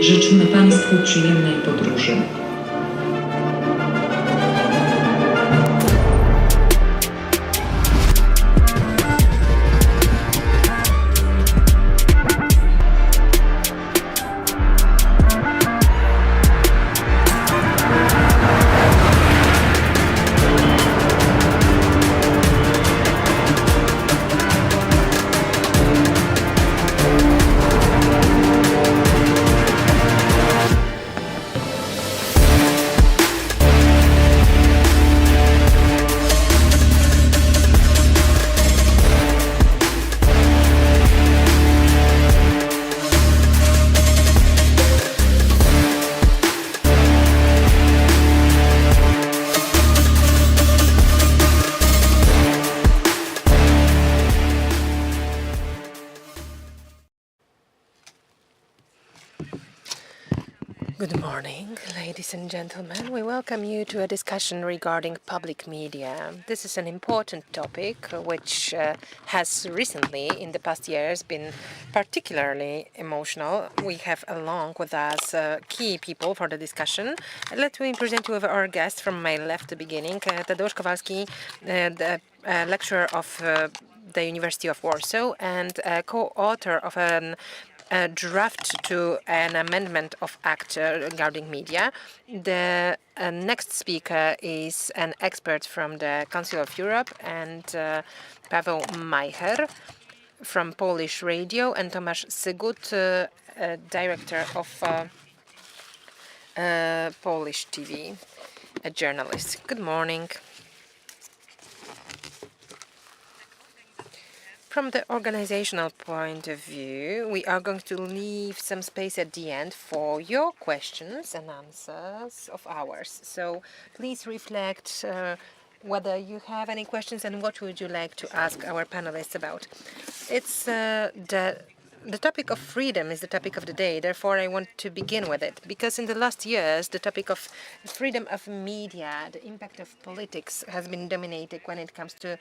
Życzymy Państwu przyjemnej podróży. Good morning, ladies and gentlemen. We welcome you to a discussion regarding public media. This is an important topic which has recently, in the past years, been particularly emotional. We have along with us key people for the discussion. Let me present you our guest from my left at the beginning, Tadeusz Kowalski, the lecturer of the University of Warsaw and co-author of a draft to an amendment of Act regarding media. The next speaker is an expert from the Council of Europe, and Paweł Majcher from Polish Radio, and Tomasz Sygut, director of Polish TV, a journalist. Good morning. From the organizational point of view, we are going to leave some space at the end for your questions and answers of ours. So please reflect whether you have any questions and what would you like to ask our panelists about. It's the topic of freedom is the topic of the day. Therefore, I want to begin with it, because in the last years, the topic of freedom of media, the impact of politics has been dominating when it comes to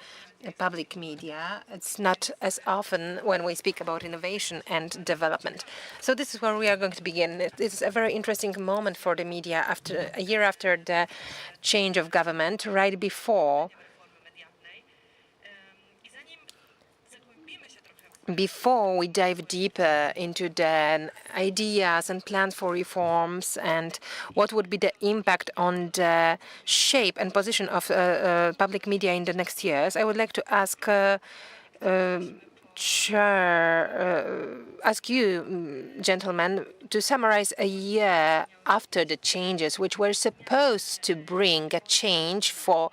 public media. It's not as often when we speak about innovation and development. So this is where we are going to begin. It is a very interesting moment for the media after a year after the change of government, right before we dive deeper into the ideas and plans for reforms and what would be the impact on the shape and position of public media in the next years, I would like to ask ask you, gentlemen, to summarize a year after the changes, which were supposed to bring a change for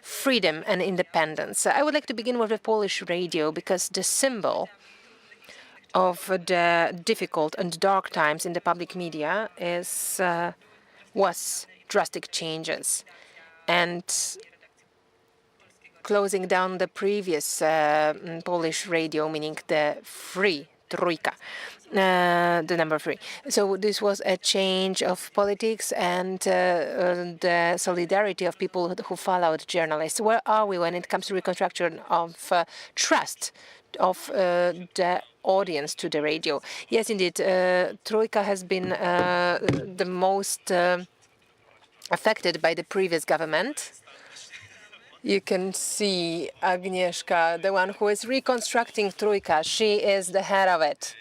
freedom and independence. I would like to begin with the Polish radio, because the symbol of the difficult and dark times in the public media was drastic changes and closing down the previous Polish radio, meaning the free Trójka, the number 3. So this was a change of politics and the solidarity of people who followed journalists. Where are we when it comes to reconstruction of trust of the audience to the radio? Yes, indeed, Trójka has been the most affected by the previous government. You can see Agnieszka, the one who is reconstructing Trójka. She is the head of it.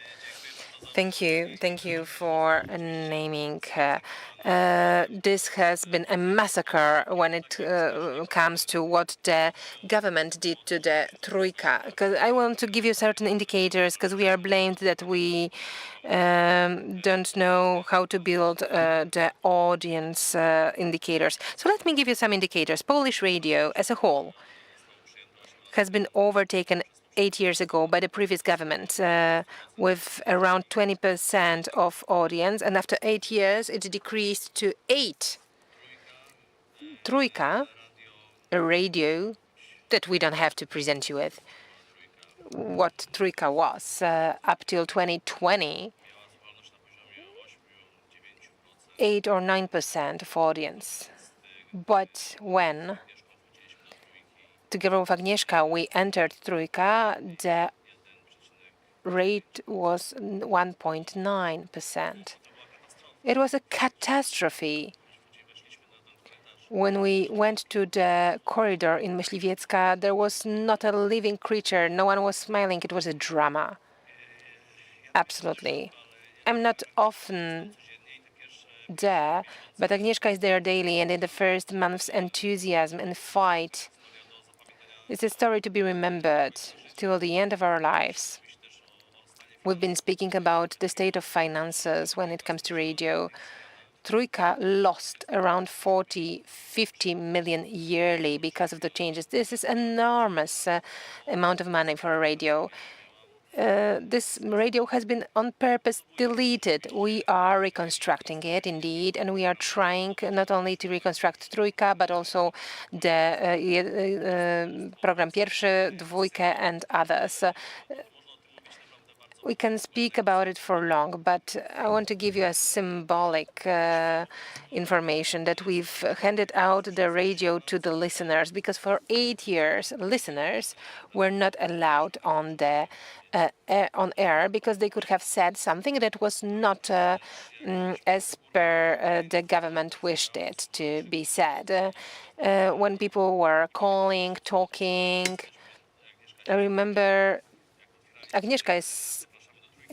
Thank you for naming her. This has been a massacre when it comes to what the government did to the Trójka. Because I want to give you certain indicators, because we are blamed that we don't know how to build the audience indicators. So let me give you some indicators. Polish radio as a whole has been overtaken 8 years ago by the previous government with around 20% of audience, and after 8 years it decreased to 8. Trójka, a radio that we don't have to present you with what Trójka was up till 2020, 8 or 9% of audience. But when together with Agnieszka, we entered Trójka, the rate was 1.9%. It was a catastrophe. When we went to the corridor in Myśliwiecka, there was not a living creature. No one was smiling. It was a drama. Absolutely. I'm not often there, but Agnieszka is there daily, and in the first month's enthusiasm and fight, it's a story to be remembered till the end of our lives. We've been speaking about the state of finances when it comes to radio. Trójka lost around 50 million yearly because of the changes. This is enormous amount of money for a radio. This radio has been on purpose deleted. We are reconstructing it indeed, and we are trying not only to reconstruct Trójka, but also the program pierwszy, dwójkę, and others. We can speak about it for long, but I want to give you a symbolic information that we've handed out the radio to the listeners, because for 8 years, listeners were not allowed on the on air because they could have said something that was not as per the government wished it to be said. When people were calling, talking, I remember Agnieszka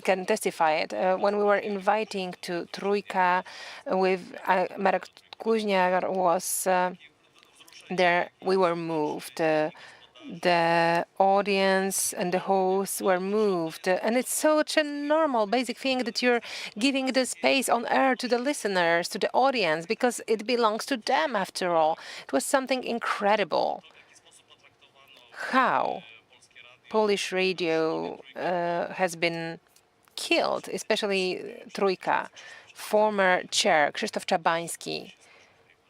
can testify it. When we were inviting to Trójka with Marek Kuźniar was there, we were moved. The audience and the hosts were moved. And it's such a normal, basic thing that you're giving the space on air to the listeners, to the audience, because it belongs to them after all. It was something incredible. How Polish radio has been killed, especially Trójka. Former chair Krzysztof Czabański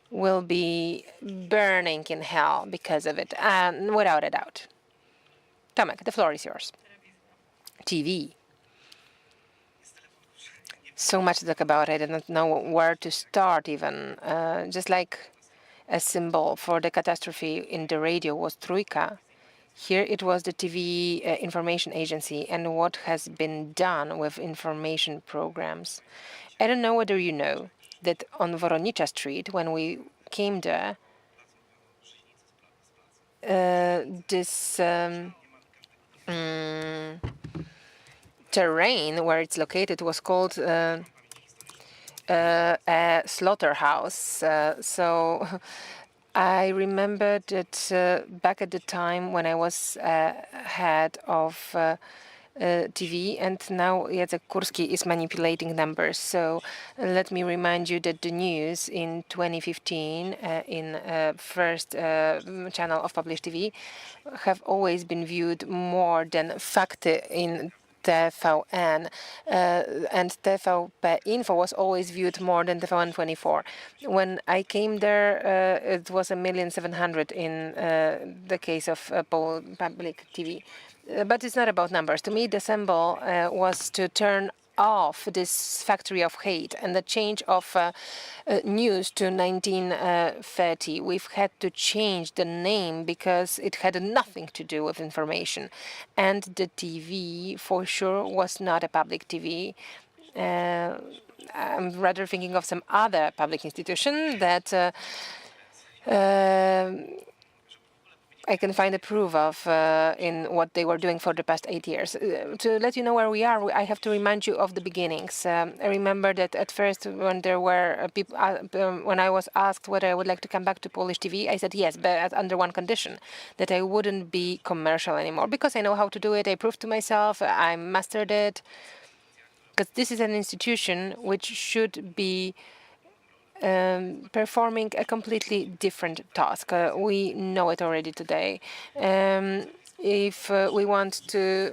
will be burning in hell because of it, and without a doubt. Tomek, the floor is yours. TV. So much to talk about. I didn't know where to start even. Just like a symbol for the catastrophe in the radio was Trójka. Here it was the TV information agency and what has been done with information programs. I don't know whether you know that on Woronicza Street, when we came there, this terrain where it's located was called a slaughterhouse. So I remember that back at the time when I was head of TV, and now Jacek Kurski is manipulating numbers. So let me remind you that the news in 2015 in first channel of published TV have always been viewed more than Fakty in TVN, and TVP Info was always viewed more than TVN24. When I came there, it was 1,700,000 in the case of public TV. But it's not about numbers. To me, the symbol was to turn off this factory of hate and the change of news to 1930. We've had to change the name because it had nothing to do with information. And the TV, for sure, was not a public TV. I'm rather thinking of some other public institution that I can find a proof of in what they were doing for the past 8 years. To let you know where we are, I have to remind you of the beginnings. I remember that at first, when there were people, when I was asked whether I would like to come back to Polish TV, I said yes, but under one condition, that I wouldn't be commercial anymore, because I know how to do it. I proved to myself, I mastered it, because this is an institution which should be performing a completely different task. We know it already today. If we want to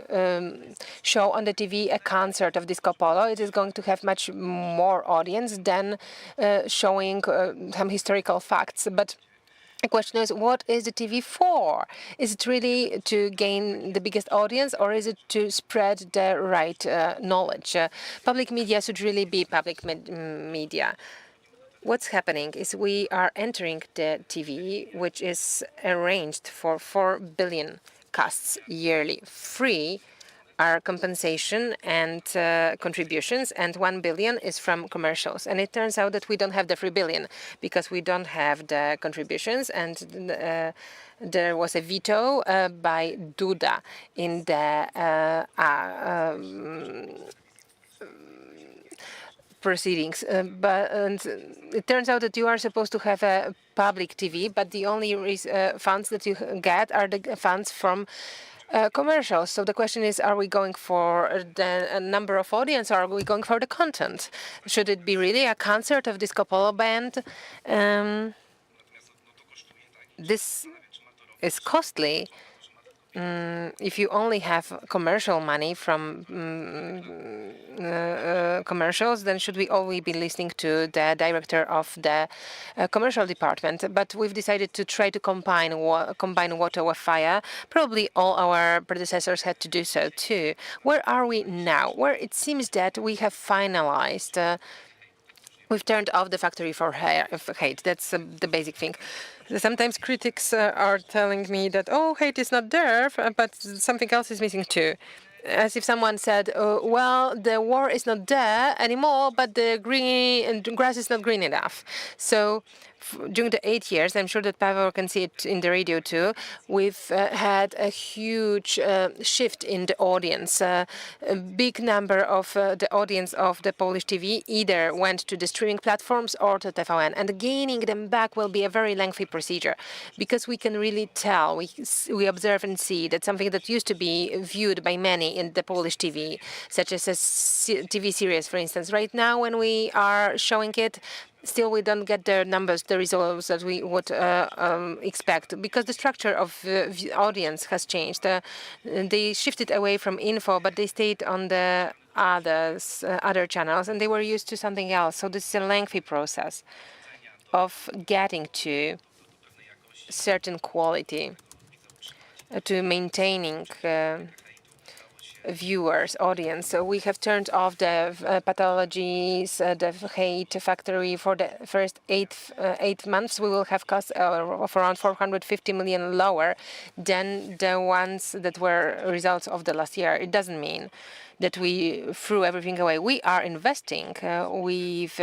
show on the TV a concert of Disco Polo, it is going to have much more audience than showing some historical facts. But the question is, what is the TV for? Is it really to gain the biggest audience, or is it to spread the right knowledge? Public media should really be public media. What's happening is we are entering the TV, which is arranged for 4 billion casts yearly. 3 are compensation and contributions, and 1 billion is from commercials. And it turns out that we don't have the 3 billion because we don't have the contributions, and there was a veto by Duda in the proceedings. And it turns out that you are supposed to have a public TV, but the only funds that you get are the funds from commercials. So the question is, are we going for the number of audience, or are we going for the content? Should it be really a concert of Disco Polo band? This is costly. If you only have commercial money from commercials, then should we only be listening to the director of the commercial department? But we've decided to try to combine water with fire. Probably all our predecessors had to do so too. Where are we now? Where it seems that we have finalized. We've turned off the factory for hate. That's the basic thing. Sometimes critics are telling me that, oh, hate is not there, but something else is missing too. As if someone said, well, the war is not there anymore, but the grass is not green enough. So during the 8 years, I'm sure that Paweł can see it in the radio too, we've had a huge shift in the audience. A big number of the audience of the Polish TV either went to the streaming platforms or to TVN, and gaining them back will be a very lengthy procedure, because we can really tell, we observe and see that something that used to be viewed by many in the Polish TV, such as a TV series, for instance, right now when we are showing it, still we don't get the numbers, the results that we would expect, because the structure of the audience has changed. They shifted away from info, but they stayed on the other channels, and they were used to something else. So this is a lengthy process of getting to certain quality, to maintaining viewers, audience. So we have turned off the pathologies, the hate factory for the first eight months. We will have costs of around 450 million lower than the ones that were results of the last year. It doesn't mean that we threw everything away. We are investing. We've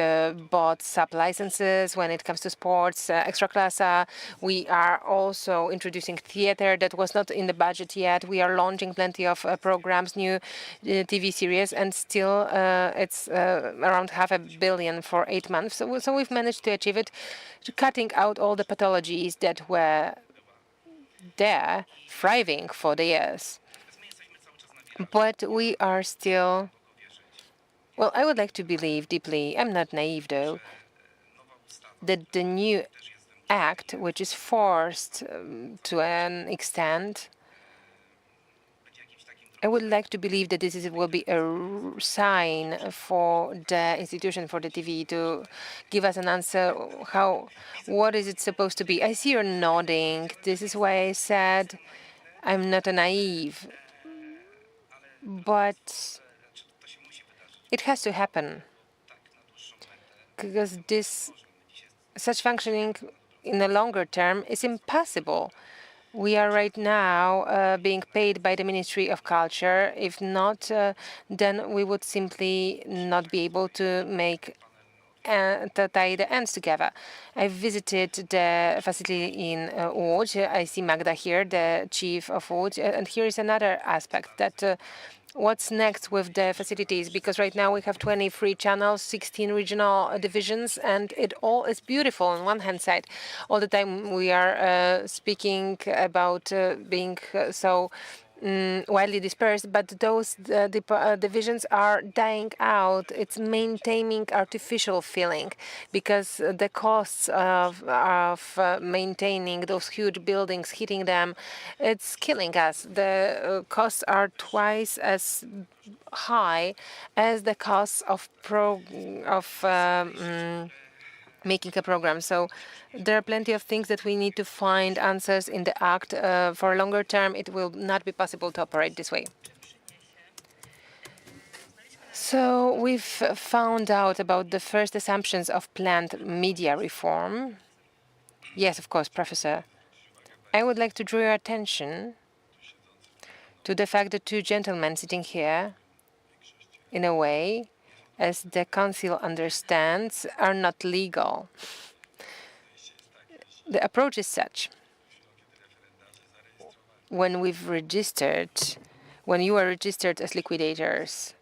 bought sub-licenses when it comes to sports, Ekstraklasa. We are also introducing theater that was not in the budget yet. We are launching plenty of programs, new TV series, and still it's around 500 million for 8 months. So we've managed to achieve it, cutting out all the pathologies that were there, thriving for the years. But we are still, well, I would like to believe deeply, I'm not naive though, that the new act, which is forced to an extent, I would like to believe that will be a sign for the institution, for the TV, to give us an answer. What is it supposed to be? I see you're nodding. This is why I said I'm not a naive. But it has to happen, because such functioning in the longer term is impossible. We are right now being paid by the Ministry of Culture. If not, then we would simply not be able to tie the ends together. I visited the facility in Łódź. I see Magda here, the chief of Łódź. And here is another aspect, that what's next with the facilities, because right now we have 23 channels, 16 regional divisions, and it all is beautiful on one hand side. All the time we are speaking about being so widely dispersed, but those divisions are dying out. It's maintaining artificial feeling, because the costs of maintaining those huge buildings, hitting them, it's killing us. The costs are twice as high as the costs of making a program. So there are plenty of things that we need to find answers in the act. For a longer term, it will not be possible to operate this way. So we've found out about the first assumptions of planned media reform. Yes, of course, Professor. I would like to draw your attention to the fact that two gentlemen sitting here, in a way, as the Council understands, are not legal. The approach is such. When you are registered as liquidators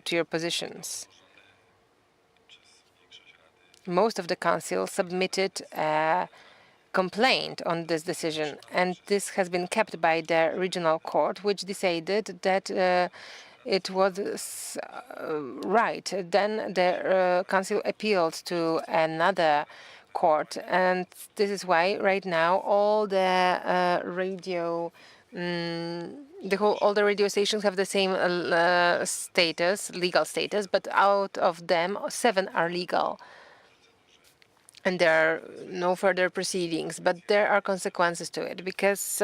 to your positions, most of the Council submitted a complaint on this decision, and this has been kept by the regional court, which decided that it was right. Then the Council appealed to another court, and this is why right now all the all the radio stations have the same legal status, but out of them 7 are legal. And there are no further proceedings, but there are consequences to it, because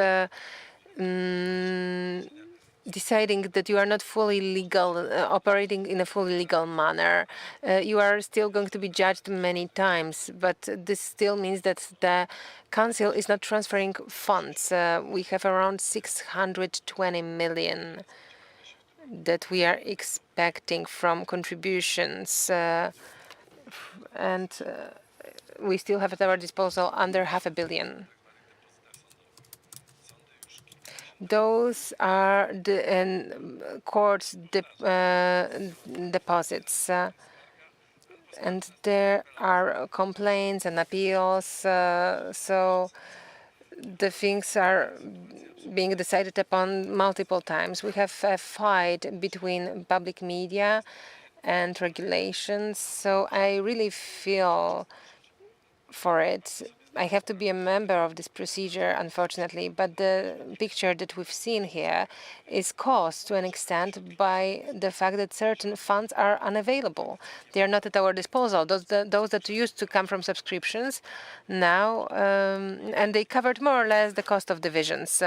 deciding that you are not fully legal, operating in a fully legal manner, you are still going to be judged many times. But this still means that the Council is not transferring funds. We have around 620 million that we are expecting from contributions, and we still have at our disposal under $500 million. Those are the court's deposits, and there are complaints and appeals. So the things are being decided upon multiple times. We have a fight between public media and regulations. So I really feel for it. I have to be a member of this procedure, unfortunately, but the picture that we've seen here is caused to an extent by the fact that certain funds are unavailable. They are not at our disposal. Those that used to come from subscriptions now, and they covered more or less the cost of divisions.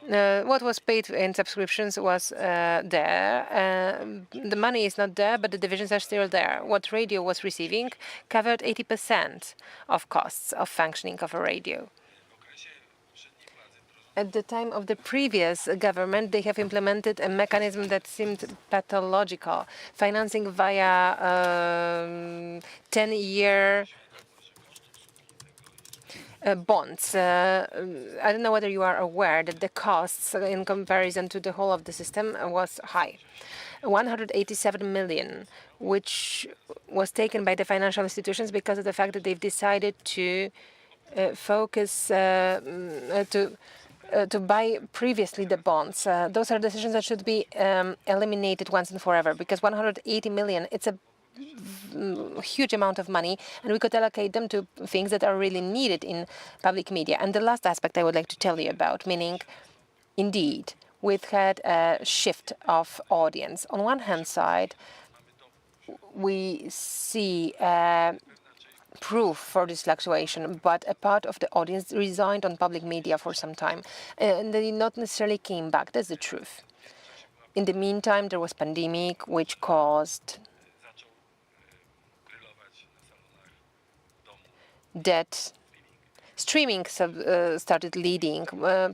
What was paid in subscriptions was there. The money is not there, but the divisions are still there. What radio was receiving covered 80% of costs of functioning of a radio. At the time of the previous government, they have implemented a mechanism that seemed pathological, financing via 10-year bonds. I don't know whether you are aware that the costs in comparison to the whole of the system was high. 187 million, which was taken by the financial institutions because of the fact that they've decided to focus to buy previously the bonds. Those are decisions that should be eliminated once and forever, because 180 million, it's a huge amount of money, and we could allocate them to things that are really needed in public media. And the last aspect I would like to tell you about, meaning, indeed, we've had a shift of audience. On one hand side, we see proof for this fluctuation, but a part of the audience resigned on public media for some time, and they not necessarily came back. That's the truth. In the meantime, there was pandemic, which caused that streaming started leading.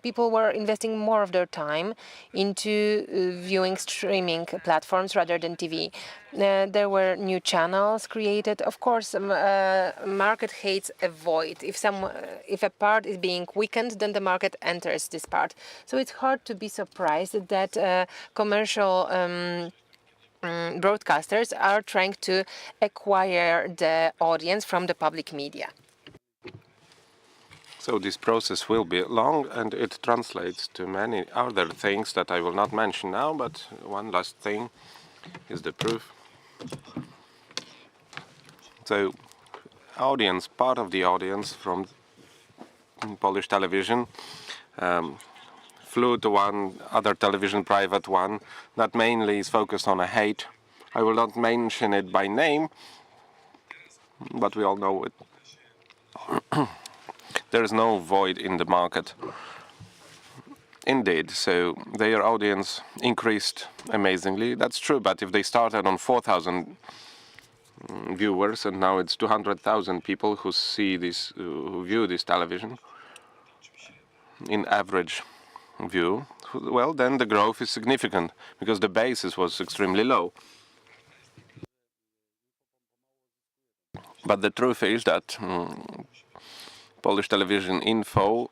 People were investing more of their time into viewing streaming platforms rather than TV. There were new channels created. Of course, market hates a void. If a part is being weakened, then the market enters this part. So it's hard to be surprised that commercial broadcasters are trying to acquire the audience from the public media. So this process will be long, and it translates to many other things that I will not mention now, but one last thing is the proof. So part of the audience from Polish television flew to one other television, private one, that mainly is focused on a hate. I will not mention it by name, but we all know it. There is no void in the market. Indeed, so their audience increased amazingly. That's true, but if they started on 4,000 viewers and now it's 200,000 people who see this, who view this television, in average view well, then the growth is significant because the basis was extremely low. But the truth is that Polish television info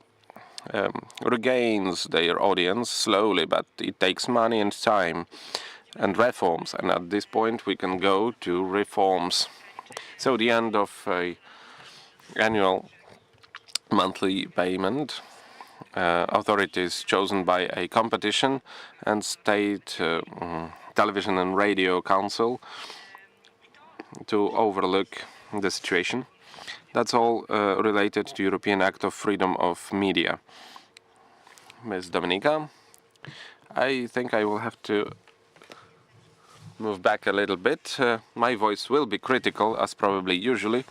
regains their audience slowly, but it takes money and time and reforms. And at this point, we can go to reforms. So the end of a annual monthly payment, authorities chosen by a competition, and state television and radio council to overlook the situation. That's all related to European Act of Freedom of Media. Ms. Dominika, I think I will have to move back a little bit. My voice will be critical, as probably usually.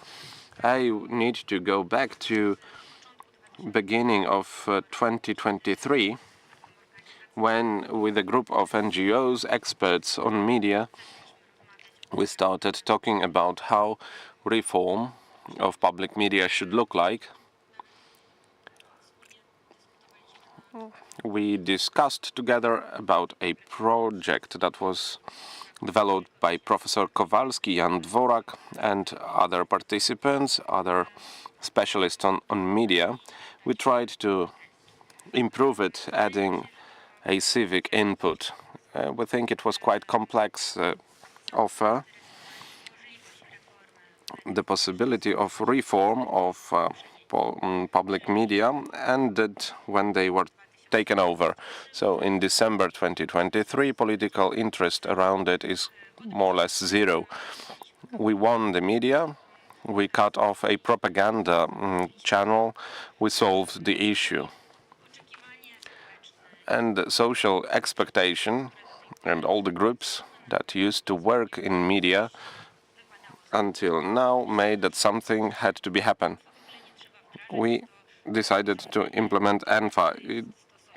I need to go back to beginning of 2023, when with a group of NGOs, experts on media, we started talking about how reform of public media should look like. We discussed together about a project that was developed by Professor Kowalski and Dvorak and other participants, other specialists on media. We tried to improve it, adding a civic input. We think it was quite complex offer. The possibility of reform of public media ended when they were taken over. So in December 2023, political interest around it is more or less zero. We won the media, we cut off a propaganda channel, we solved the issue. And the social expectation and all the groups that used to work in media until now made that something had to be happen. We decided to implement ENFA.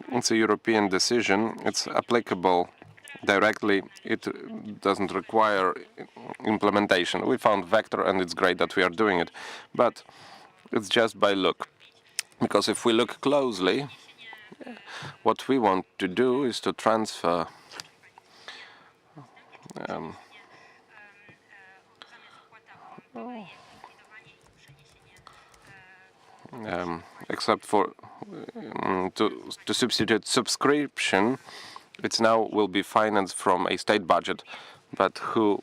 It's a European decision. It's applicable directly. It doesn't require implementation. We found vector, and it's great that we are doing it. But it's just by look. Because if we look closely, what we want to do is to transfer except for to substitute subscription, it now will be financed from a state budget. But who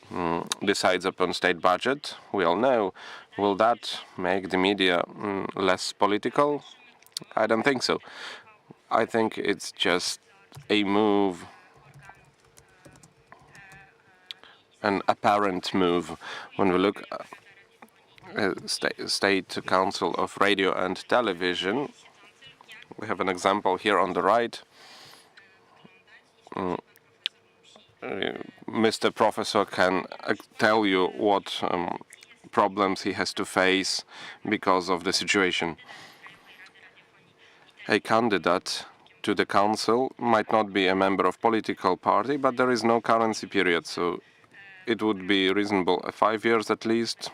decides upon state budget? We all know. Will that make the media less political? I don't think so. I think it's just a move, an apparent move. When we look at State Council of Radio and Television, we have an example here on the right. Mr. Professor can tell you what problems he has to face because of the situation. A candidate to the council might not be a member of political party, but there is no currency period, so it would be reasonable 5 years at least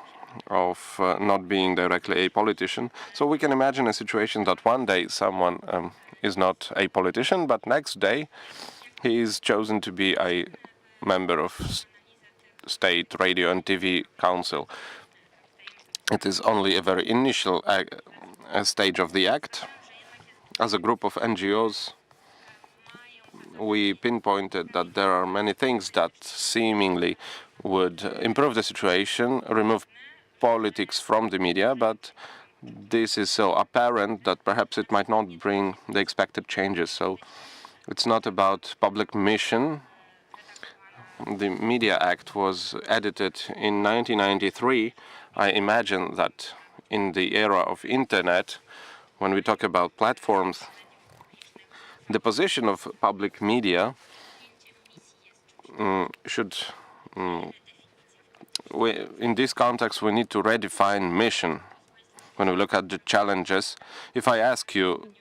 of not being directly a politician. So we can imagine a situation that one day someone is not a politician, but next day he is chosen to be a member of State Radio and TV Council. It is only a very initial stage of the act. As a group of NGOs, we pinpointed that there are many things that seemingly would improve the situation, remove politics from the media, but this is so apparent that perhaps it might not bring the expected changes. So it's not about public mission. The Media Act was edited in 1993. I imagine that in the era of internet, when we talk about platforms, the position of public media should, in this context, we need to redefine mission. When we look at the challenges, if I ask you,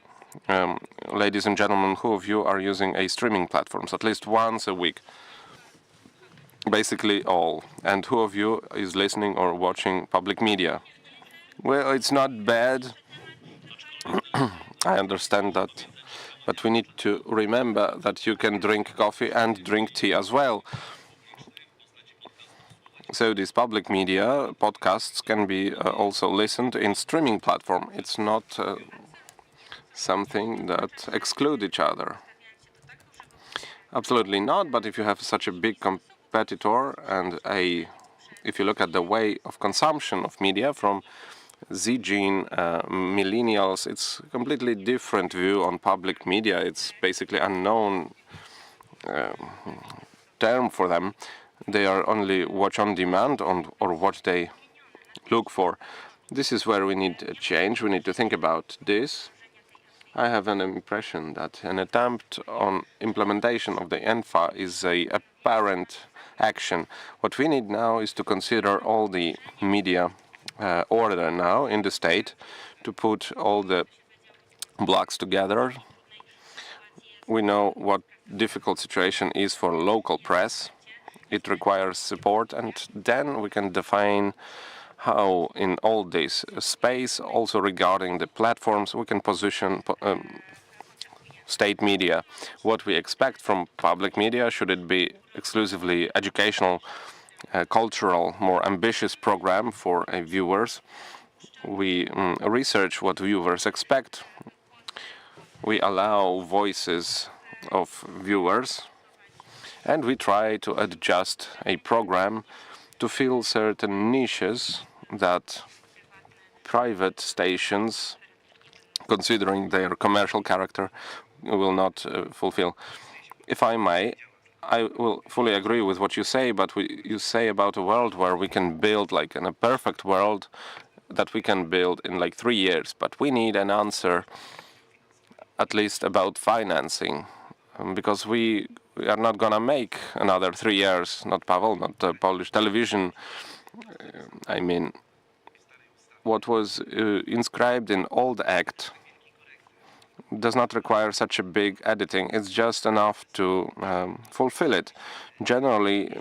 ladies and gentlemen, who of you are using a streaming platforms at least once a week? Basically all. And who of you is listening or watching public media? Well, it's not bad. I understand that But we need to remember that you can drink coffee and drink tea as well. So these public media podcasts can be also listened in streaming platform. It's not something that exclude each other. Absolutely not, but if you have such a big competitor and if you look at the way of consumption of media from Z-Gene, millennials, it's a completely different view on public media. It's basically unknown term for them. They are only watch on demand or what they look for. This is where we need a change. We need to think about this. I have an impression that an attempt on implementation of the ENFA is a apparent action. What we need now is to consider all the media order now in the state, to put all the blocks together. We know what difficult situation is for local press. It requires support, and then we can define how in all this space, also regarding the platforms, we can position state media. What we expect from public media, should it be exclusively educational, cultural, more ambitious program for viewers? We research what viewers expect. We allow voices of viewers, and we try to adjust a program to fill certain niches that private stations, considering their commercial character, will not fulfill. If I may, I will fully agree with what you say, but you say about a world where we can build, like in a perfect world, that we can build in like 3 years. But we need an answer, at least about financing, because we are not going to make another 3 years, not Paweł, not Polish television. I mean, what was inscribed in old act does not require such a big editing. It's just enough to fulfill it. Generally,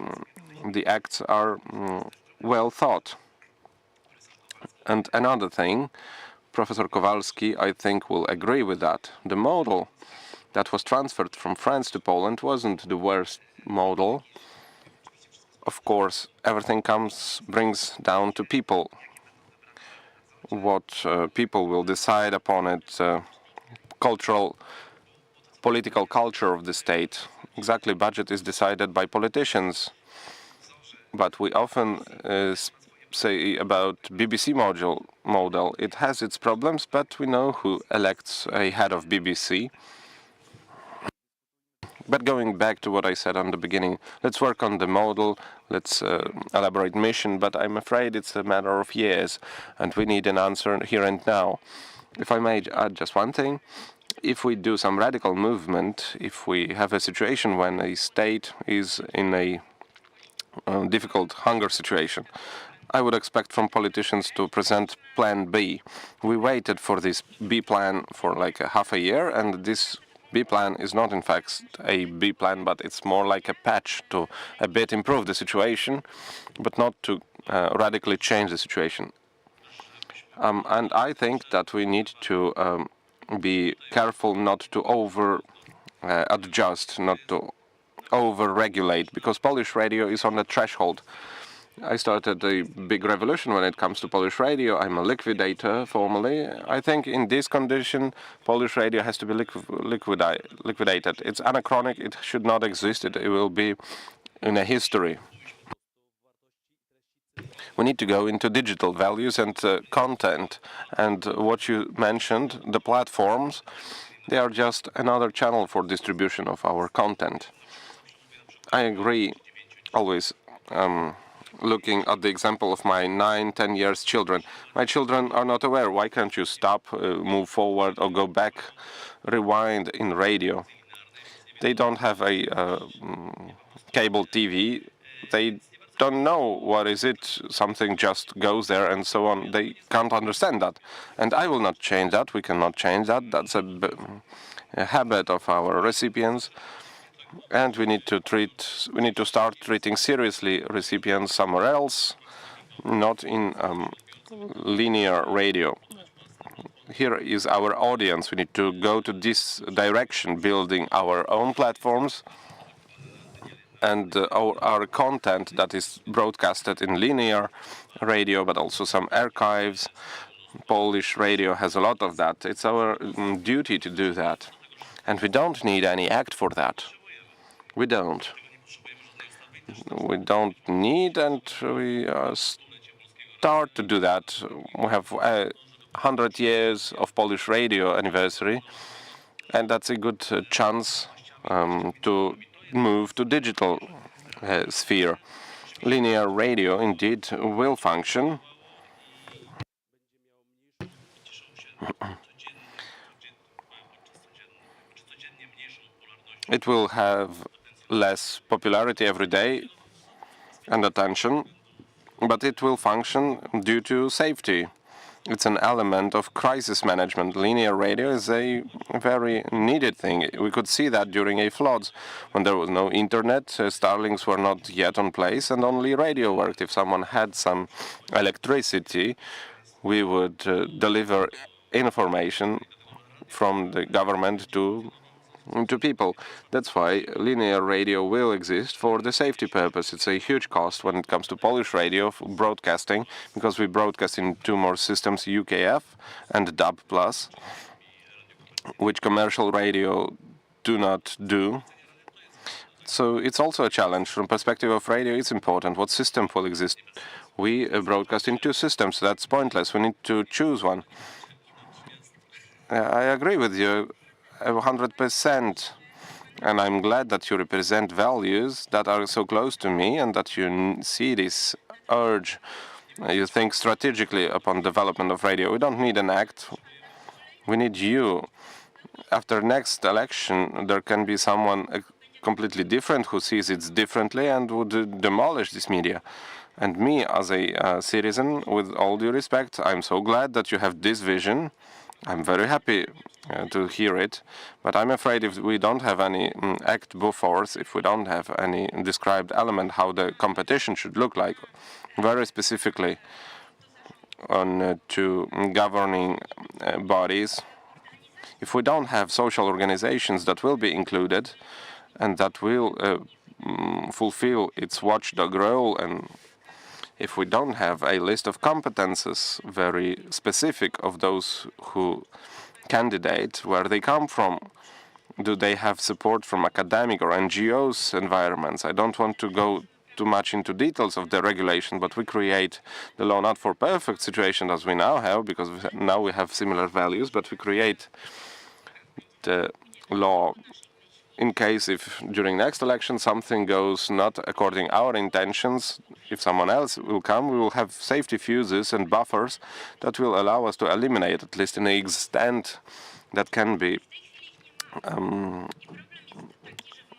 the acts are well thought. And another thing, Professor Kowalski, I think, will agree with that. The model that was transferred from France to Poland wasn't the worst model. Of course, everything brings down to people. What people will decide upon it, political culture of the state. Exactly, budget is decided by politicians. But we often say about BBC model, it has its problems, but we know who elects a head of BBC. But going back to what I said on the beginning, let's work on the model, let's elaborate mission, but I'm afraid it's a matter of years, and we need an answer here and now. If I may add just one thing, if we do some radical movement, if we have a situation when a state is in a difficult hunger situation, I would expect from politicians to present Plan B. We waited for this B plan for like half a year, and this B plan is not in fact a B plan, but it's more like a patch to a bit improve the situation, but not to radically change the situation. And I think that we need to be careful not to adjust, not to over-regulate, because Polish radio is on the threshold. I started a big revolution when it comes to Polish radio. I'm a liquidator formally. I think in this condition, Polish radio has to be liquidated. It's anachronic. It should not exist. It will be in a history. We need to go into digital values and content. And what you mentioned, the platforms, they are just another channel for distribution of our content. I agree always. Looking at the example of my 9-10 years children. My children are not aware. Why can't you stop, move forward, or go back, rewind in radio? They don't have a cable TV. They don't know what is it. Something just goes there and so on. They can't understand that. And I will not change that. We cannot change that. That's a habit of our recipients. And we need to start treating seriously recipients somewhere else, not in linear radio. here is our audience. We need to go to this direction, building our own platforms and our content that is broadcasted in linear radio, but also some archives. Polish radio has a lot of that. It's our duty to do that. And we don't need any act for that. We don't. We don't need, and we start to do that. We have 100 years of Polish radio anniversary, and that's a good chance to move to digital sphere. Linear radio indeed will function. It will have less popularity every day and attention, but it will function due to safety. It's an element of crisis management. Linear radio is a very needed thing. We could see that during a floods, when there was no internet, Starlinks were not yet on place, and only radio worked. If someone had some electricity, we would deliver information from the government to people. That's why linear radio will exist for the safety purpose. It's a huge cost when it comes to Polish radio broadcasting, because we broadcast in two more systems, UKF and DAB+, which commercial radio do not do. So it's also a challenge. From perspective of radio, it's important what system will exist. We broadcast in two systems. That's pointless. We need to choose one. I agree with you 100%, and I'm glad that you represent values that are so close to me and that you see this urge. You think strategically upon development of radio. We don't need an act. We need you. After next election, there can be someone completely different who sees it differently and would demolish this media. And me, as a citizen, with all due respect, I'm so glad that you have this vision. I'm very happy to hear it, but I'm afraid if we don't have any act before, if we don't have any described element how the competition should look like, very specifically on to governing bodies, if we don't have social organizations that will be included and that will fulfill its watchdog role, and if we don't have a list of competences very specific of those who candidate, where they come from, do they have support from academic or NGOs environments? I don't want to go too much into details of the regulation, but we create the law not for perfect situation as we now have, because now we have similar values, but we create the law in case if during next election something goes not according our intentions, if someone else will come, we will have safety fuses and buffers that will allow us to eliminate, at least in an extent that can be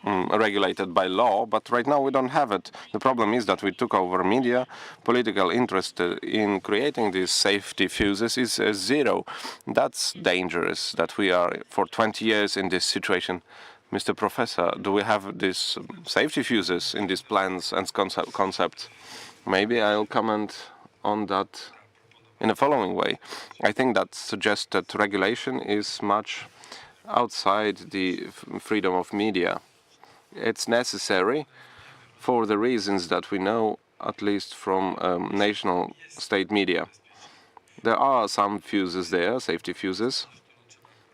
regulated by law, but right now we don't have it. The problem is that we took over media. Political interest in creating these safety fuses is zero. That's dangerous that we are for 20 years in this situation. Mr. Professor, do we have these safety fuses in these plans and concepts? Maybe I'll comment on that in the following way. I think that suggests that regulation is much outside the freedom of media. It's necessary for the reasons that we know, at least from national state media. There are some fuses there, safety fuses.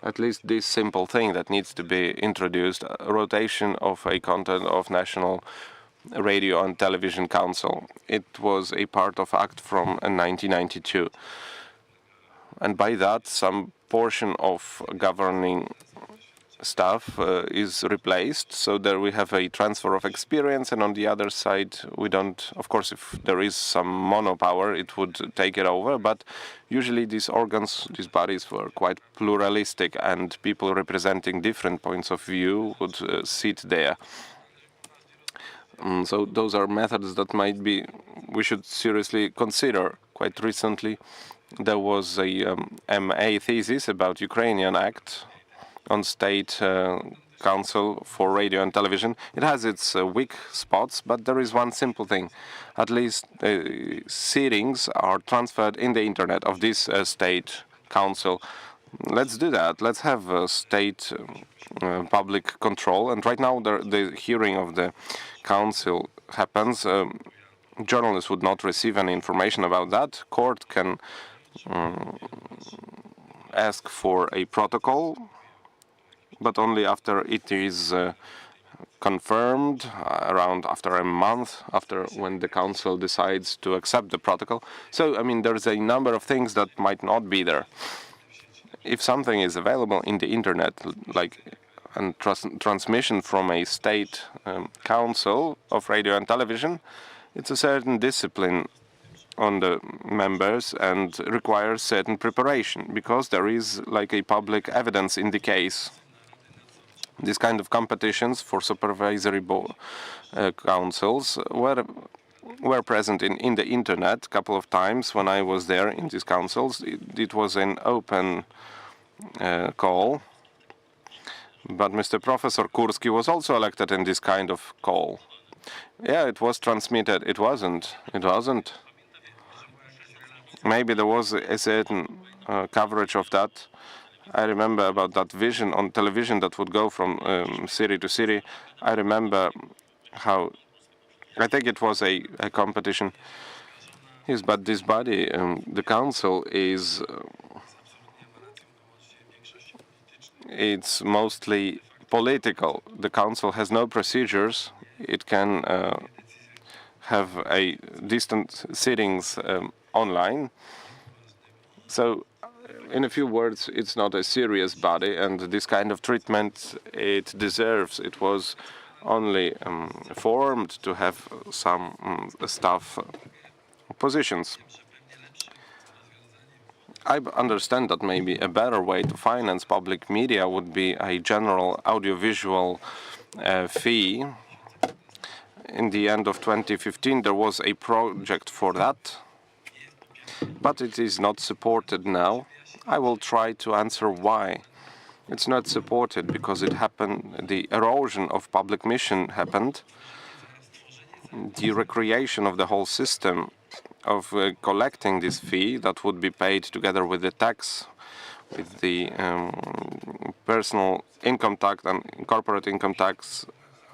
At least this simple thing that needs to be introduced, rotation of a content of National Radio and Television Council. It was a part of Act from 1992. And by that, some portion of governing staff is replaced, so there we have a transfer of experience, and on the other side we don't, of course, if there is some monopower it would take it over, but usually these organs, these bodies were quite pluralistic, and people representing different points of view would sit there. So those are methods that might be, we should seriously consider. Quite recently there was a MA thesis about Ukrainian Act on State Council for Radio and Television. It has its weak spots, but there is one simple thing. At least seatings are transferred in the internet of this State council. Let's do that. Let's have state public control. And right now the hearing of the council happens. Journalists would not receive any information about that. Court can ask for a protocol, but only after it is confirmed, around after a month, after when the council decides to accept the protocol. So, I mean, there's a number of things that might not be there. If something is available in the internet, like a transmission from a state council of radio and television, it's a certain discipline on the members and requires certain preparation, because there is like a public evidence in the case. This kind of competitions for supervisory councils were present in the internet a couple of times when I was there in these councils. It was an open call, but Mr. Professor Kurski was also elected in this kind of call. Yeah, it was transmitted. It wasn't. It wasn't. Maybe there was a certain coverage of that. I remember about that vision on television that would go from city to city. I remember how, I think it was a competition. Yes, but this body, the council, is it's mostly political. The council has no procedures. It can have a distant sittings online. So, in a few words, it's not a serious body, and this kind of treatment it deserves. It was only formed to have some staff positions. I understand that maybe a better way to finance public media would be a general audiovisual fee. In the end of 2015, there was a project for that, but it is not supported now. I will try to answer why. It's not supported because it happened, the erosion of public mission happened, the recreation of the whole system of collecting this fee that would be paid together with the tax, with the personal income tax and corporate income tax,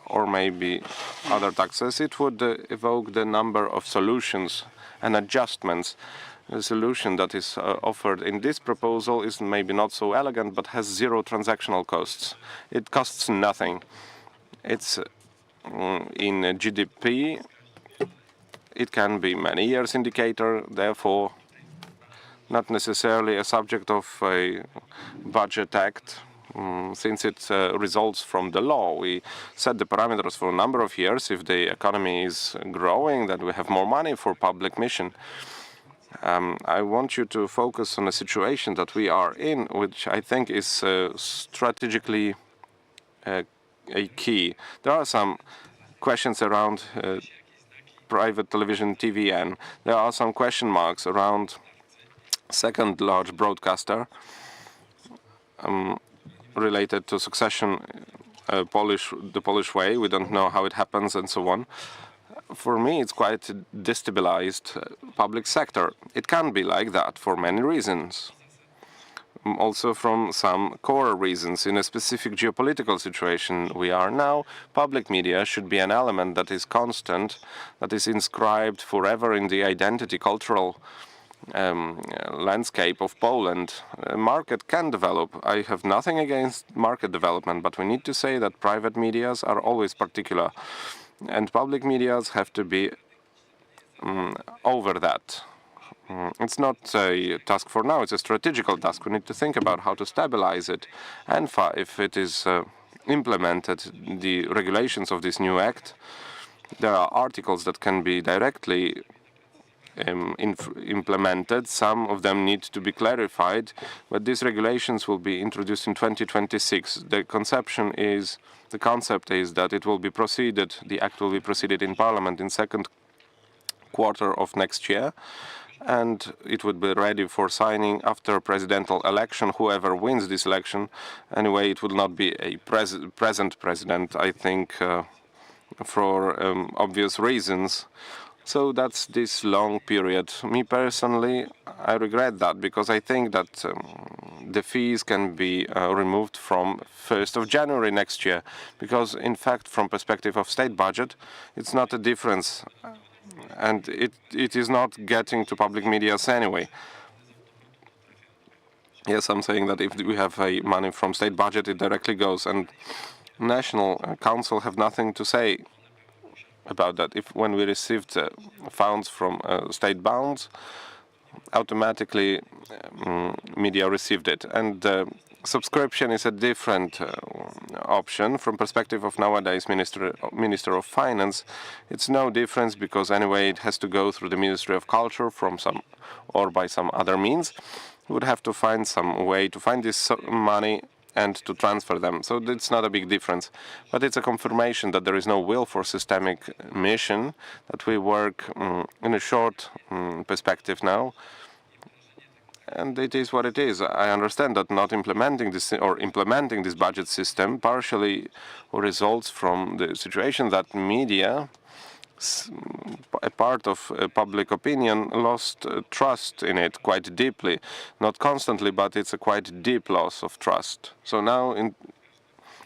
or maybe other taxes. It would evoke the number of solutions and adjustments. The solution that is offered in this proposal is maybe not so elegant, but has zero transactional costs. It costs nothing. It's in GDP. It can be many years indicator, therefore not necessarily a subject of a budget act, since it results from the law. We set the parameters for a number of years. If the economy is growing, then we have more money for public mission. I want you to focus on a situation that we are in, which I think is strategically a key. There are some questions around private television, TVN. There are some question marks around second large broadcaster related to succession, the Polish way. We don't know how it happens and so on. For me, it's quite a destabilized public sector. It can be like that for many reasons. Also from some core reasons. In a specific geopolitical situation we are now, public media should be an element that is constant, that is inscribed forever in the identity, cultural landscape of Poland. A market can develop. I have nothing against market development, but we need to say that private medias are always particular. And public medias have to be over that. It's not a task for now, it's a strategical task. We need to think about how to stabilize it. And if it is implemented, the regulations of this new act, there are articles that can be directly implemented. Some of them need to be clarified, but these regulations will be introduced in 2026. The concept is that it will be proceeded, the act will be proceeded in Parliament in second quarter of next year, and it would be ready for signing after presidential election, whoever wins this election. Anyway, it will not be a present president, I think, for obvious reasons. So that's this long period. Me personally, I regret that because I think that the fees can be removed from 1st of January next year. Because in fact, from perspective of state budget, it's not a difference, and it is not getting to public medias anyway. Yes, I'm saying that if we have money from state budget, it directly goes, and National Council have nothing to say about that. If when we received funds from state bonds, automatically media received it, and subscription is a different option from perspective of nowadays Minister of Finance. It's no difference because anyway it has to go through the Ministry of Culture from some or by some other means. We would have to find some way to find this money and to transfer them. So it's not a big difference. But it's a confirmation that there is no will for systemic mission, that we work in a short perspective now. And it is what it is. I understand that not implementing this or implementing this budget system partially results from the situation that media, a part of public opinion, lost trust in it quite deeply. Not constantly, but it's a quite deep loss of trust. So now in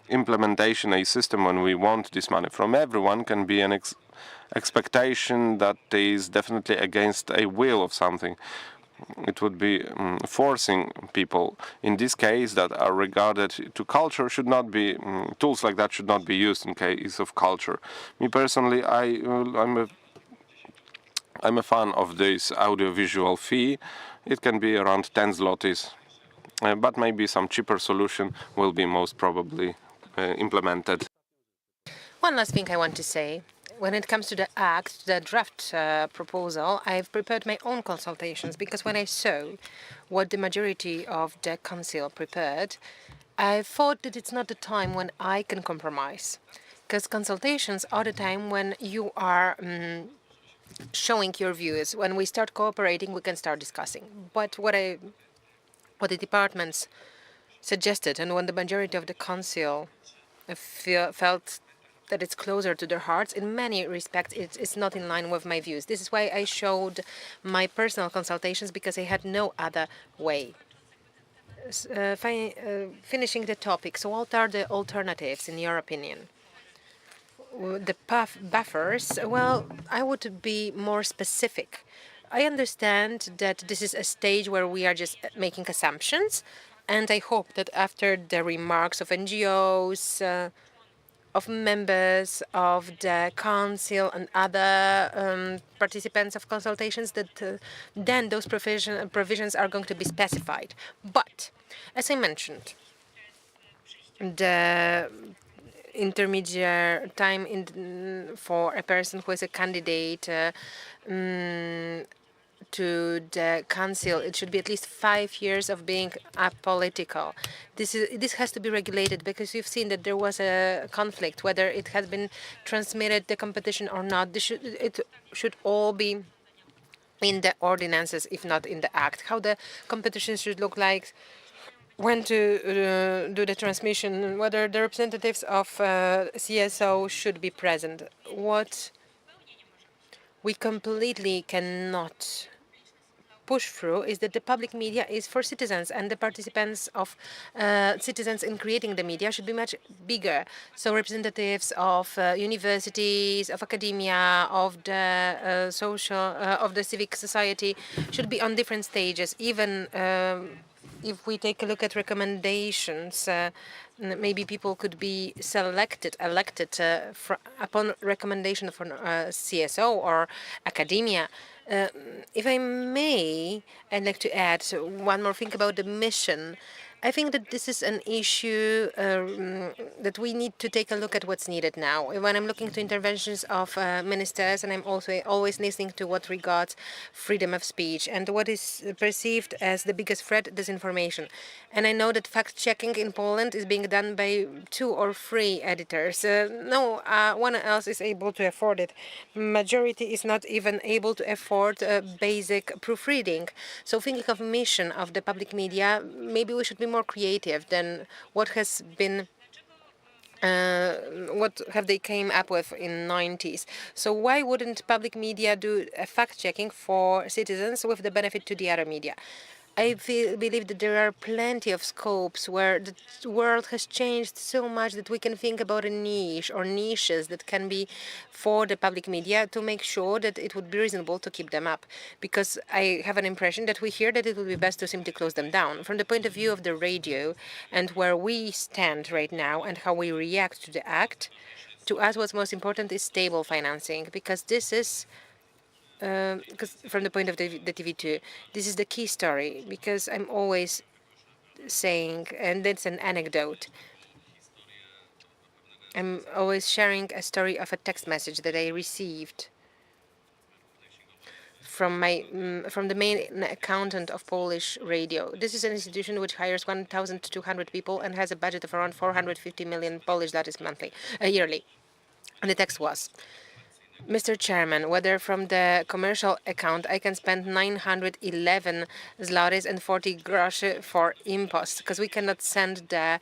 implementation, a system when we want this money from everyone can be an expectation that is definitely against a will of something. It would be forcing people, in this case, that are regarded to culture, should not be, tools like that should not be used in case of culture. Me personally, I'm a fan of this audiovisual fee. It can be around 10 zlotys, but maybe some cheaper solution will be most probably implemented. One last thing I want to say. When it comes to the act, the draft proposal, I've prepared my own consultations because when I saw what the majority of the council prepared, I thought that it's not the time when I can compromise. Because consultations are the time when you are showing your views. When we start cooperating, we can start discussing. But what the departments suggested, and when the majority of the council felt that it's closer to their hearts, in many respects it's not in line with my views. This is why I showed my personal consultations, because I had no other way. Finishing the topic, so what are the alternatives in your opinion? The buffers, well, I would be more specific. I understand that this is a stage where we are just making assumptions, and I hope that after the remarks of NGOs, of members of the council and other participants of consultations, that then those provisions are going to be specified. But, as I mentioned, the intermediate time for a person who is a candidate to the council, it should be at least 5 years of being apolitical. This has to be regulated, because you've seen that there was a conflict whether it has been transmitted the competition or not. It should all be in the ordinances, if not in the act. How the competition should look like, when to do the transmission, whether the representatives of CSO should be present. What we completely cannot push through is that the public media is for citizens, and the participants of citizens in creating the media should be much bigger. So representatives of universities, of academia, of the of the civic society should be on different stages. Even if we take a look at recommendations, maybe people could be elected upon recommendation from CSO or academia. If I may, I'd like to add one more thing about the mission. I think that this is an issue that we need to take a look at what's needed now. When I'm looking to interventions of ministers, and I'm also always listening to what regards freedom of speech and what is perceived as the biggest threat, disinformation. And I know that fact-checking in Poland is being done by 2 or 3 editors. No one else is able to afford it. Majority is not even able to afford basic proofreading. So thinking of mission of the public media, maybe we should be more creative than what has been what have they came up with in 90s. So why wouldn't public media do a fact-checking for citizens with the benefit to the other media? I believe that there are plenty of scopes where the world has changed so much that we can think about a niche or niches that can be for the public media to make sure that it would be reasonable to keep them up. Because I have an impression that we hear that it would be best to simply close them down. From the point of view of the radio and where we stand right now and how we react to the act, to us what's most important is stable financing, because this is because from the point of the TV2, this is the key story, because I'm always saying, and it's an anecdote, I'm always sharing a story of a text message that I received from the main accountant of Polish radio. This is an institution which hires 1,200 people and has a budget of around 450 million Polish zlotys yearly. And the text was, Mr. Chairman, whether from the commercial account I can spend 911 zlotys and 40 groszy for impost, because we cannot send the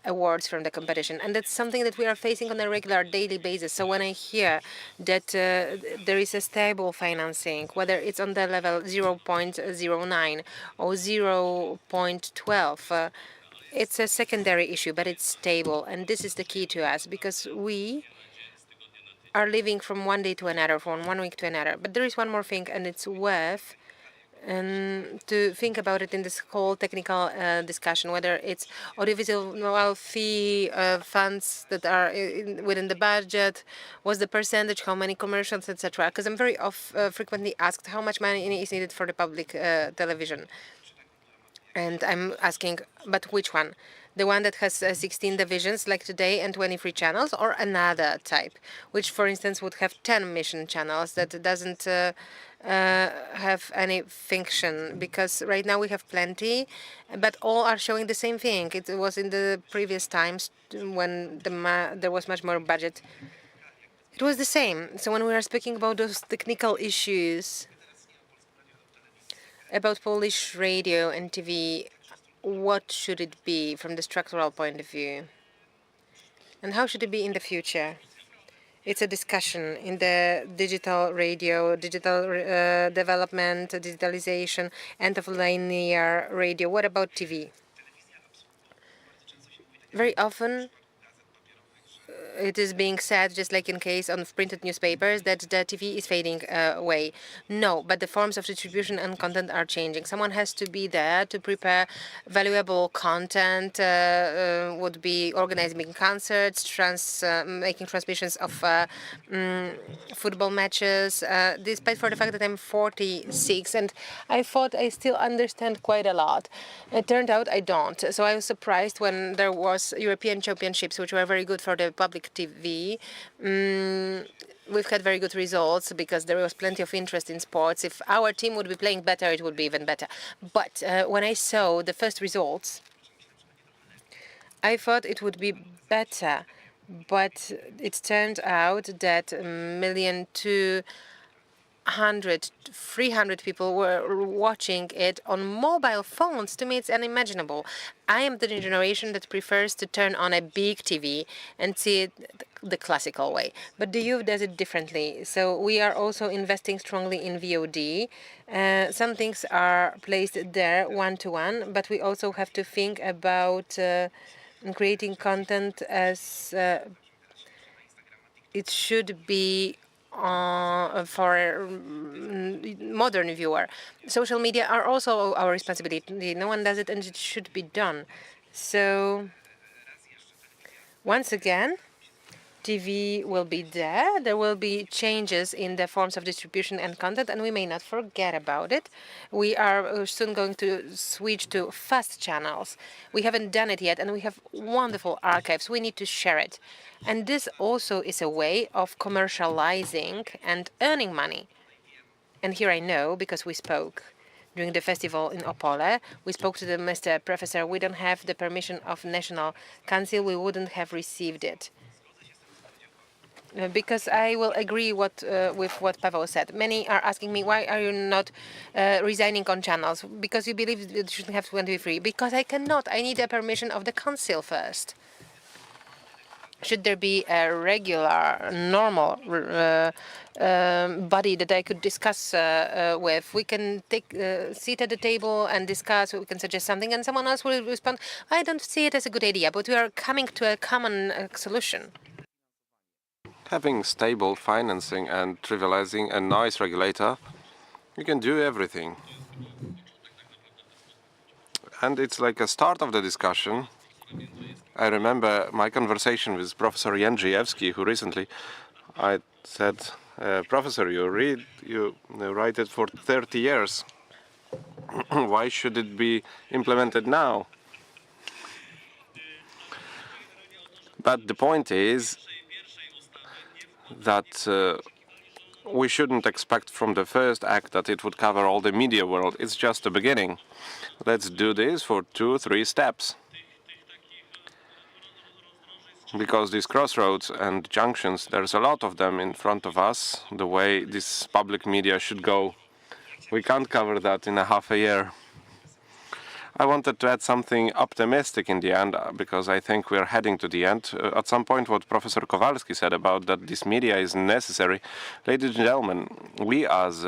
awards from the competition. And that's something that we are facing on a regular daily basis. So when I hear that there is a stable financing, whether it's on the level 0.09 or 0.12, it's a secondary issue, but it's stable. And this is the key to us, because we are living from one day to another, from 1 week to another. But there is one more thing, and it's worth to think about it in this whole technical discussion, whether it's audiovisual fee funds that are within the budget, what's the percentage, how many commercials, etc. Because I'm very frequently asked how much money is needed for the public television. And I'm asking, but which one? The one that has 16 divisions like today and 23 channels, or another type, which, for instance, would have 10 mission channels that doesn't have any function? Because right now we have plenty, but all are showing the same thing. It was in the previous times when there was much more budget. It was the same. So when we are speaking about those technical issues about Polish radio and TV, what should it be from the structural point of view? And how should it be in the future? It's a discussion in the digital radio, digital development, digitalization, end of linear radio. What about TV? Very often, it is being said, just like in case of printed newspapers, that the TV is fading away. No, but the forms of distribution and content are changing. Someone has to be there to prepare valuable content, would be organizing concerts, making transmissions of football matches, despite for the fact that I'm 46, and I thought I still understand quite a lot. It turned out I don't. So I was surprised when there was European Championships, which were very good for the public TV. We've had very good results because there was plenty of interest in sports. If our team would be playing better, it would be even better. But when I saw the first results, I thought it would be better. But it turned out that 300 people were watching it on mobile phones. To me, it's unimaginable. I am the generation that prefers to turn on a big TV and see it the classical way. But the youth does it differently. So we are also investing strongly in VOD. Some things are placed there one-to-one, but we also have to think about creating content as it should be for a modern viewer. Social media are also our responsibility. No one does it, and it should be done. So once again, TV will be there. There will be changes in the forms of distribution and content, and we may not forget about it. We are soon going to switch to fast channels. We haven't done it yet, and we have wonderful archives. We need to share it. And this also is a way of commercializing and earning money. And here I know, because we spoke during the festival in Opole, we spoke to the Mr. Professor. We don't have the permission of National Council. We wouldn't have received it. Because I will agree with what Paweł said. Many are asking me, why are you not resigning on channels? Because you believe it shouldn't have 23. Because I cannot. I need the permission of the council first. Should there be a regular, normal body that I could discuss with? We can take seat at the table and discuss. We can suggest something, and someone else will respond, "I don't see it as a good idea," but we are coming to a common solution. Having stable financing and trivializing a noise regulator, you can do everything. And it's like a start of the discussion. I remember my conversation with Professor Jędrzejewski, who recently I said, Professor, you write it for 30 years. Why should it be implemented now? But the point is that we shouldn't expect from the first act that it would cover all the media world. It's just the beginning. Let's do this for 2 or 3 steps. Because these crossroads and junctions, there's a lot of them in front of us, the way this public media should go. We can't cover that in a half a year. I wanted to add something optimistic in the end, because I think we're heading to the end. At some point, what Professor Kowalski said about that this media is necessary. Ladies and gentlemen, we as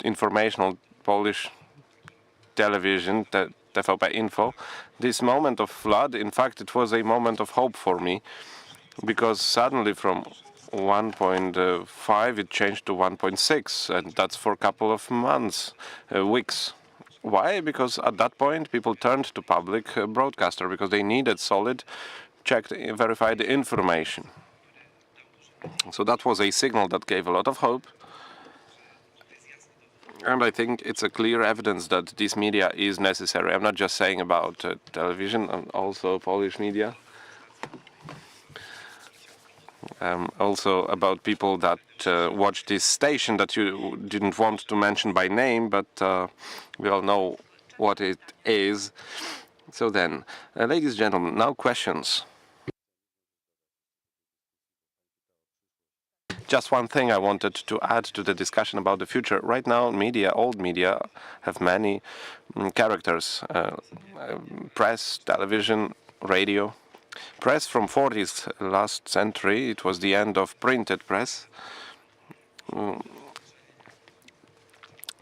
informational Polish television, TVP Info, this moment of flood, in fact, it was a moment of hope for me, because suddenly from 1.5 it changed to 1.6, and that's for a couple of months, weeks. Why? Because at that point people turned to public broadcaster because they needed solid, checked, verified information. So that was a signal that gave a lot of hope. And I think it's a clear evidence that this media is necessary. I'm not just saying about television, and also Polish media. Also about people that watch this station that you didn't want to mention by name, but we all know what it is. So then, ladies and gentlemen, now questions. Just one thing I wanted to add to the discussion about the future. Right now, media, old media, have many characters. Press, television, radio. Press from 40s last century, it was the end of printed press.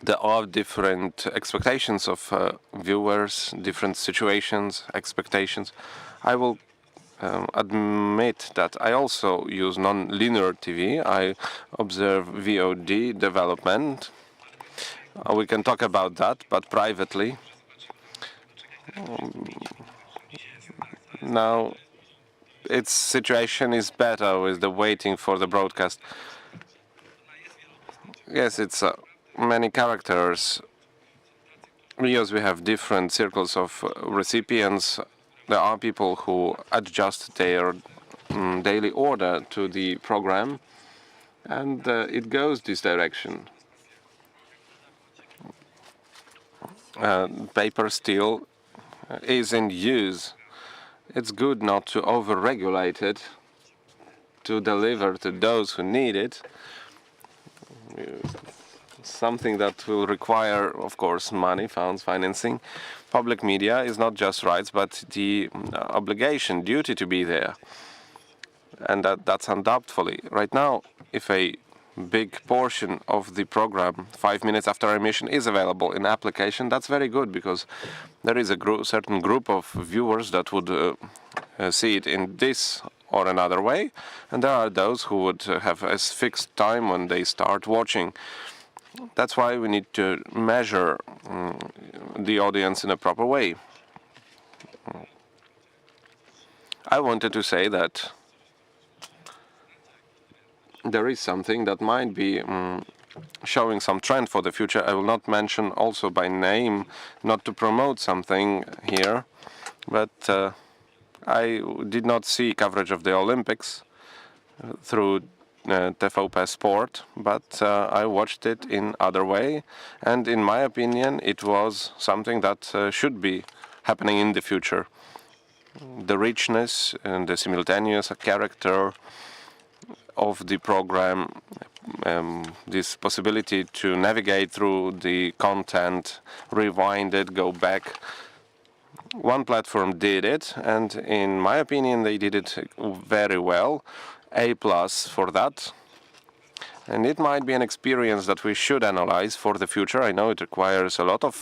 There are different expectations of viewers, different situations, expectations. I will admit that I also use non-linear TV. I observe VOD development. We can talk about that, but privately. Now, its situation is better with the waiting for the broadcast. Yes, it's many characters. Because we have different circles of recipients. There are people who adjust their daily order to the program, and it goes this direction. Paper still is in use. It's good not to over-regulate it, to deliver to those who need it. Something that will require, of course, money, funds, financing. Public media is not just rights, but the obligation, duty to be there. And that's undoubtedly. Right now, if a big portion of the program, 5 minutes after emission, is available in application, that's very good, because there is a certain group of viewers that would see it in this or another way, and there are those who would have a fixed time when they start watching. That's why we need to measure the audience in a proper way. I wanted to say that there is something that might be showing some trend for the future. I will not mention also by name, not to promote something here, but I did not see coverage of the Olympics through TVP Sport, but I watched it in other way, and in my opinion it was something that should be happening in the future. The richness and the simultaneous character of the program, this possibility to navigate through the content, rewind it, go back. One platform did it, and in my opinion, they did it very well. A+ for that. And it might be an experience that we should analyze for the future. I know it requires a lot of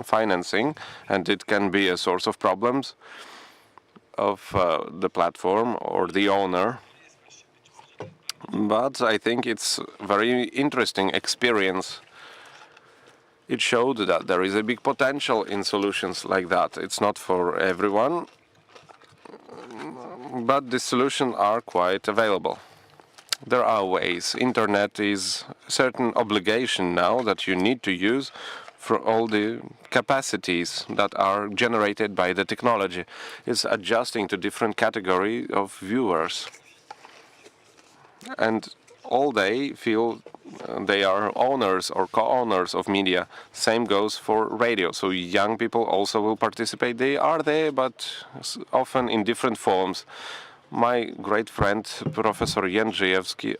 financing, and it can be a source of problems of the platform or the owner. But I think it's a very interesting experience. It showed that there is a big potential in solutions like that. It's not for everyone, but the solutions are quite available. There are ways. Internet is a certain obligation now that you need to use for all the capacities that are generated by the technology. It's adjusting to different category of viewers. And all they feel they are owners or co-owners of media. Same goes for radio. So young people also will participate. They are there, but often in different forms. My great friend, Professor Jędrzejewski,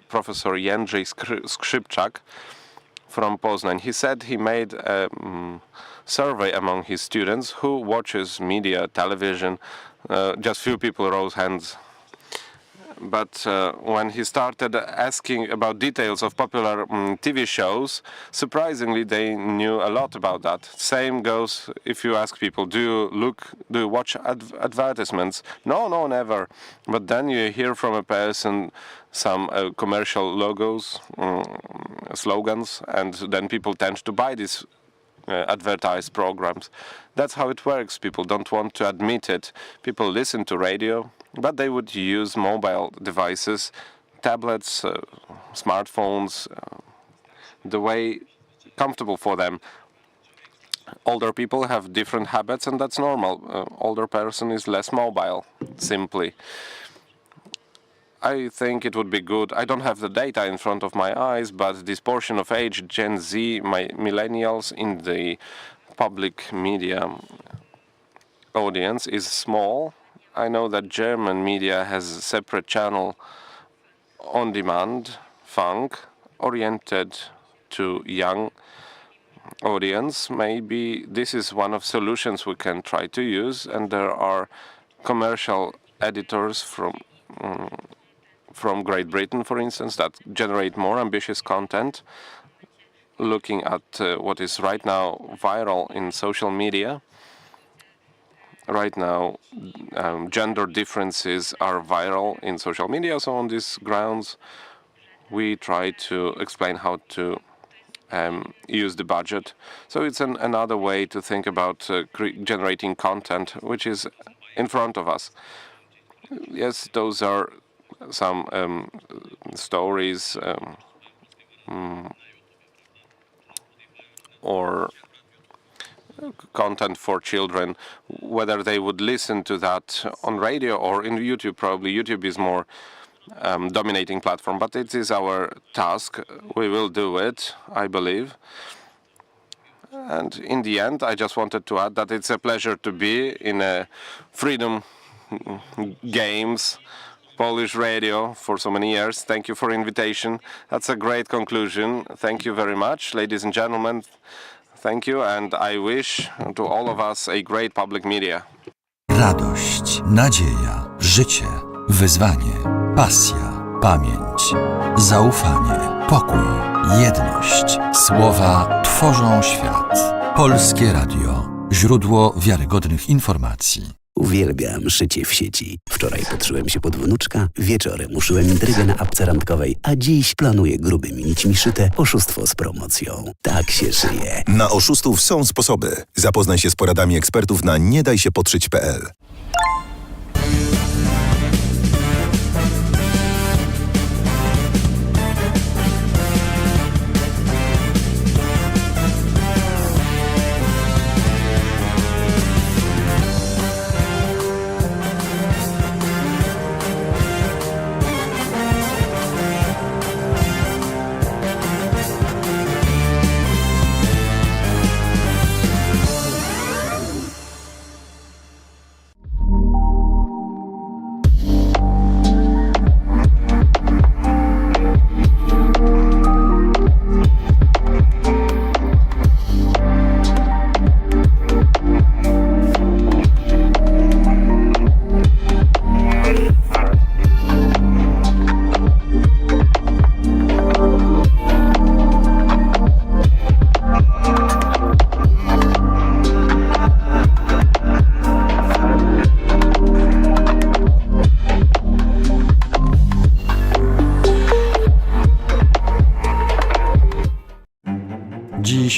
Professor Jędrzej Skrzypczak from Poznań, he said he made a survey among his students who watches media, television. Just few people rose hands. But when he started asking about details of popular TV shows, surprisingly, they knew a lot about that. Same goes if you ask people, do you watch advertisements? No, never. But then you hear from a person some commercial logos, slogans, and then people tend to buy these advertised programs. That's how it works. People don't want to admit it. People listen to radio, but they would use mobile devices, tablets, smartphones, the way comfortable for them. Older people have different habits, and that's normal. Older person is less mobile, simply. I think it would be good. I don't have the data in front of my eyes, but this portion of age, Gen Z, millennials in the public media audience is small. I know that German media has a separate channel on demand, funk, oriented to young audience. Maybe this is one of solutions we can try to use, and there are commercial editors from Great Britain, for instance, that generate more ambitious content, looking at what is right now viral in social media. Right now, gender differences are viral in social media, so on these grounds, we try to explain how to use the budget. So it's another way to think about generating content, which is in front of us. Yes, those are some stories or content for children, whether they would listen to that on radio or in YouTube. Probably YouTube is more dominating platform, but it is our task. We will do it, I believe. And in the end, I just wanted to add that it's a pleasure to be in a Freedom Games Polish radio for so many years. Thank you for invitation. That's a great conclusion. Thank you very much, ladies and gentlemen. Thank you, and I wish to all of us a great public media. Radość, nadzieja, życie, wyzwanie, pasja, pamięć, zaufanie, pokój, jedność. Słowa tworzą świat. Polskie Radio. Źródło wiarygodnych informacji. Uwielbiam szycie w sieci. Wczoraj podszyłem się pod wnuczka, wieczorem uszyłem intrygę na apce randkowej, a dziś planuję grubymi nićmi szyte oszustwo z promocją. Tak się szyje. Na oszustów są sposoby. Zapoznaj się z poradami ekspertów na niedajsiepodszyć.pl.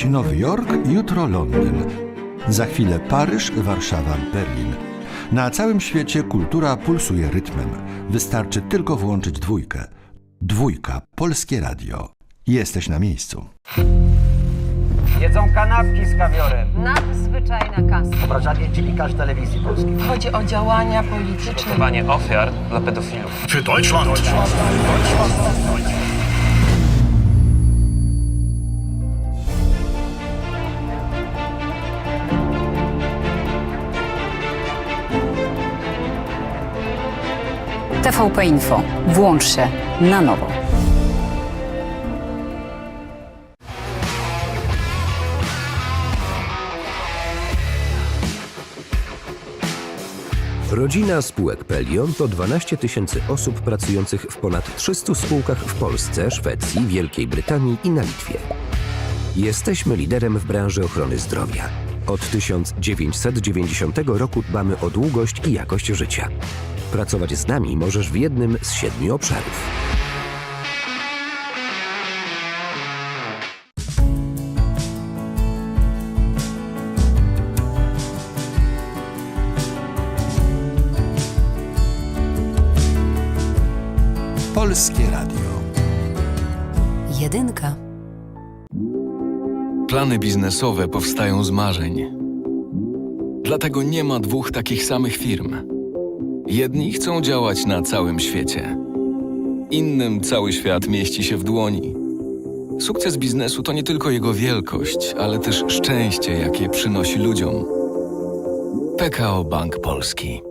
Dziś Nowy Jork, jutro Londyn. Za chwilę Paryż, Warszawa, Berlin. Na całym świecie kultura pulsuje rytmem. Wystarczy tylko włączyć dwójkę. Dwójka, Polskie Radio. Jesteś na miejscu. Jedzą kanapki z kawiorem. Nadzwyczajna kasa. Obrażanie dziennikarzy telewizji polskiej. Chodzi o działania polityczne. Przygotowanie ofiar dla pedofilów. Für Deutschland. TVP Info. Włącz się na nowo. Rodzina spółek Pelion to 12 000 osób pracujących w ponad 300 spółkach w Polsce, Szwecji, Wielkiej Brytanii i na Litwie. Jesteśmy liderem w branży ochrony zdrowia. Od 1990 roku dbamy o długość i jakość życia. Pracować z nami możesz w jednym z 7 obszarów. Polskie Radio. Jedynka. Plany biznesowe powstają z marzeń. Dlatego nie ma dwóch takich samych firm. Jedni chcą działać na całym świecie. Innym cały świat mieści się w dłoni. Sukces biznesu to nie tylko jego wielkość, ale też szczęście, jakie przynosi ludziom. PKO Bank Polski.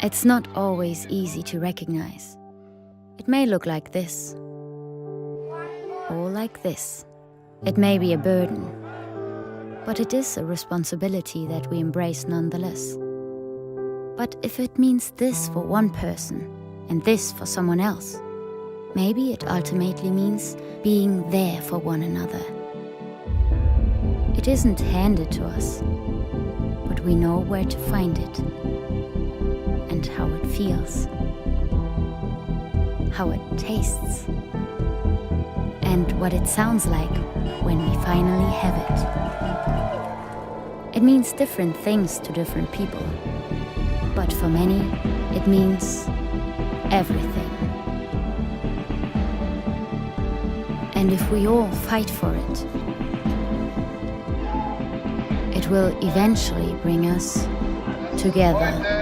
It's not always easy to recognize. It may look like this, or like this. It may be a burden, but it is a responsibility that we embrace nonetheless. But if it means this for one person and this for someone else, maybe it ultimately means being there for one another. It isn't handed to us, but we know where to find it and how it feels, how it tastes, and what it sounds like when we finally have it. It means different things to different people, but for many, it means everything. And if we all fight for it, it will eventually bring us together.